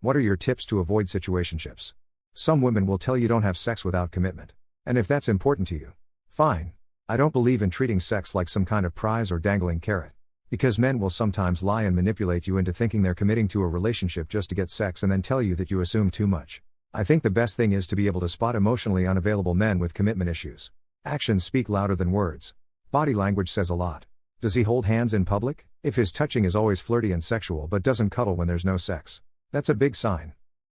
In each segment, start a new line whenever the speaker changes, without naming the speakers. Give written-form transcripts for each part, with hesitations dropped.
What are your tips to avoid situationships? Some women will tell you don't have sex without commitment. And if that's important to you, fine. I don't believe in treating sex like some kind of prize or dangling carrot. Because men will sometimes lie and manipulate you into thinking they're committing to a relationship just to get sex and then tell you that you assume too much. I think the best thing is to be able to spot emotionally unavailable men with commitment issues. Actions speak louder than words. Body language says a lot. Does he hold hands in public? If his touching is always flirty and sexual but doesn't cuddle when there's no sex, that's a big sign.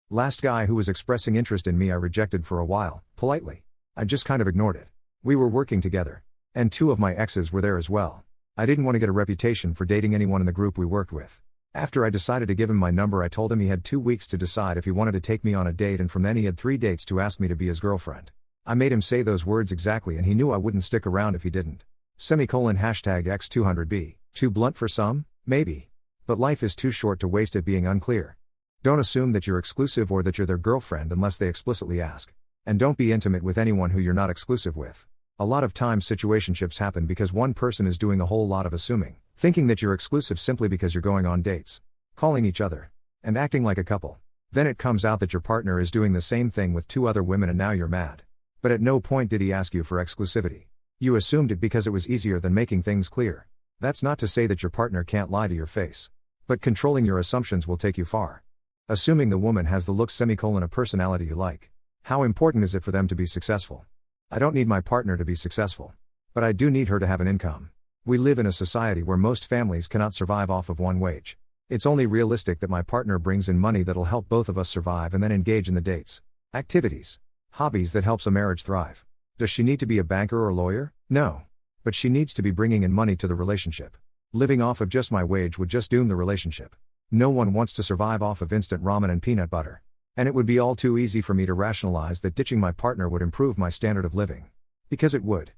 Last guy who was expressing interest in me I rejected for a while, politely. I just kind of ignored it. We were working together. And 2 of my exes were there as well. I didn't want to get a reputation for dating anyone in the group we worked with. After I decided to give him my number, I told him he had 2 weeks to decide if he wanted to take me on a date, and from then he had 3 dates to ask me to be his girlfriend. I made him say those words exactly and he knew I wouldn't stick around if he didn't. #X200B. Too blunt for some? Maybe. But life is too short to waste it being unclear. Don't assume that you're exclusive or that you're their girlfriend unless they explicitly ask. And don't be intimate with anyone who you're not exclusive with. A lot of times situationships happen because one person is doing a whole lot of assuming, thinking that you're exclusive simply because you're going on dates, calling each other, and acting like a couple. Then it comes out that your partner is doing the same thing with 2 other women and now you're mad. But at no point did he ask you for exclusivity. You assumed it because it was easier than making things clear. That's not to say that your partner can't lie to your face. But controlling your assumptions will take you far. Assuming the woman has the looks ; a personality you like. How important is it for them to be successful? I don't need my partner to be successful. But I do need her to have an income. We live in a society where most families cannot survive off of one wage. It's only realistic that my partner brings in money that'll help both of us survive and then engage in the dates, activities, hobbies that helps a marriage thrive. Does she need to be a banker or lawyer? No. But she needs to be bringing in money to the relationship. Living off of just my wage would just doom the relationship. No one wants to survive off of instant ramen and peanut butter. And it would be all too easy for me to rationalize that ditching my partner would improve my standard of living. Because it would.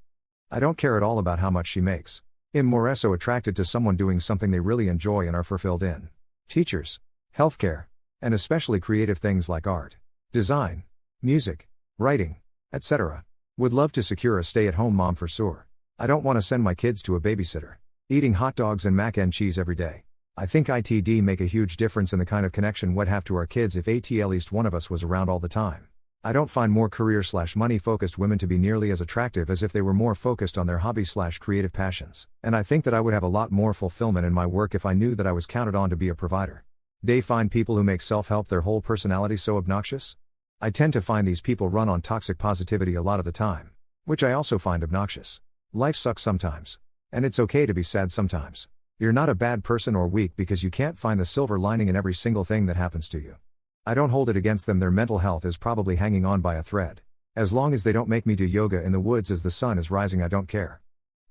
I don't care at all about how much she makes. I'm more so attracted to someone doing something they really enjoy and are fulfilled in. Teachers, healthcare, and especially creative things like art, design, music, writing, etc. Would love to secure a stay-at-home mom for sure. I don't want to send my kids to a babysitter. Eating hot dogs and mac and cheese every day. I think it'd make a huge difference in the kind of connection we'd have to our kids if at least one of us was around all the time. I don't find more career/money focused women to be nearly as attractive as if they were more focused on their hobbies/creative passions. And I think that I would have a lot more fulfillment in my work if I knew that I was counted on to be a provider. They find people who make self-help their whole personality so obnoxious? I tend to find these people run on toxic positivity a lot of the time. Which I also find obnoxious. Life sucks sometimes. And it's okay to be sad sometimes. You're not a bad person or weak because you can't find the silver lining in every single thing that happens to you. I don't hold it against them. Their mental health is probably hanging on by a thread. As long as they don't make me do yoga in the woods as the sun is rising, I don't care.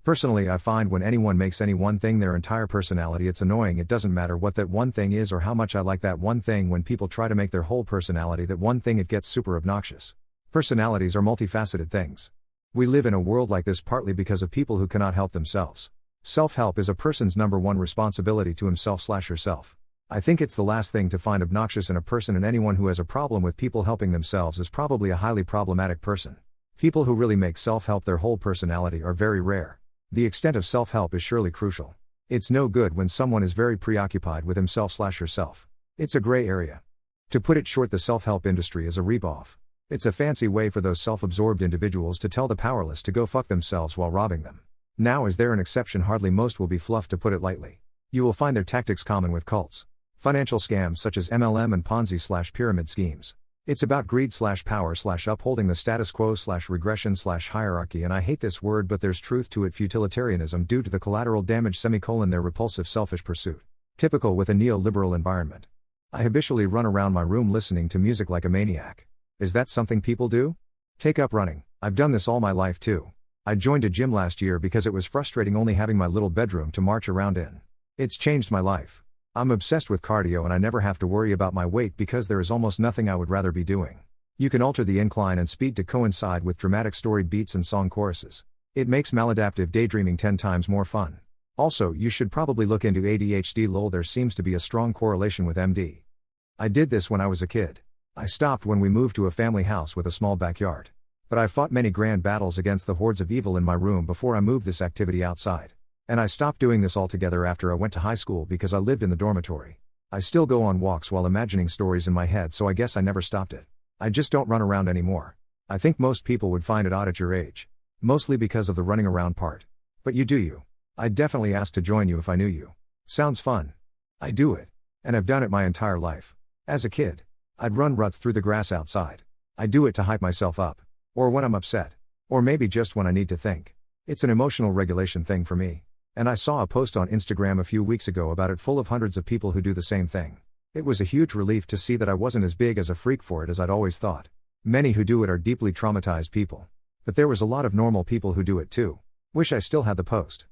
Personally, I find when anyone makes any one thing their entire personality, it's annoying. It doesn't matter what that one thing is or how much I like that one thing. When people try to make their whole personality that one thing, it gets super obnoxious. Personalities are multifaceted things. We live in a world like this partly because of people who cannot help themselves. Self-help is a person's number one responsibility to himself/herself. I think it's the last thing to find obnoxious in a person, and anyone who has a problem with people helping themselves is probably a highly problematic person. People who really make self-help their whole personality are very rare. The extent of self-help is surely crucial. It's no good when someone is very preoccupied with himself/herself. It's a gray area. To put it short, the self-help industry is a ripoff. It's a fancy way for those self-absorbed individuals to tell the powerless to go fuck themselves while robbing them. Now is there an exception? Hardly. Most will be fluff, to put it lightly. You will find their tactics common with cults. Financial scams such as MLM and Ponzi/pyramid schemes. It's about greed/power/upholding the status quo/regression/hierarchy, and I hate this word but there's truth to it. Futilitarianism due to the collateral damage their repulsive selfish pursuit. Typical with a neoliberal environment. I habitually run around my room listening to music like a maniac. Is that something people do? Take up running. I've done this all my life too. I joined a gym last year because it was frustrating only having my little bedroom to march around in. It's changed my life. I'm obsessed with cardio and I never have to worry about my weight because there is almost nothing I would rather be doing. You can alter the incline and speed to coincide with dramatic story beats and song choruses. It makes maladaptive daydreaming 10 times more fun. Also, you should probably look into ADHD. Lol, there seems to be a strong correlation with MD. I did this when I was a kid. I stopped when we moved to a family house with a small backyard. But I fought many grand battles against the hordes of evil in my room before I moved this activity outside. And I stopped doing this altogether after I went to high school because I lived in the dormitory. I still go on walks while imagining stories in my head, so I guess I never stopped it. I just don't run around anymore. I think most people would find it odd at your age. Mostly because of the running around part. But you do you. I'd definitely ask to join you if I knew you. Sounds fun. I do it. And I've done it my entire life. As a kid, I'd run ruts through the grass outside. I do it to hype myself up. Or when I'm upset. Or maybe just when I need to think. It's an emotional regulation thing for me. And I saw a post on Instagram a few weeks ago about it, full of hundreds of people who do the same thing. It was a huge relief to see that I wasn't as big as a freak for it as I'd always thought. Many who do it are deeply traumatized people. But there was a lot of normal people who do it too. Wish I still had the post.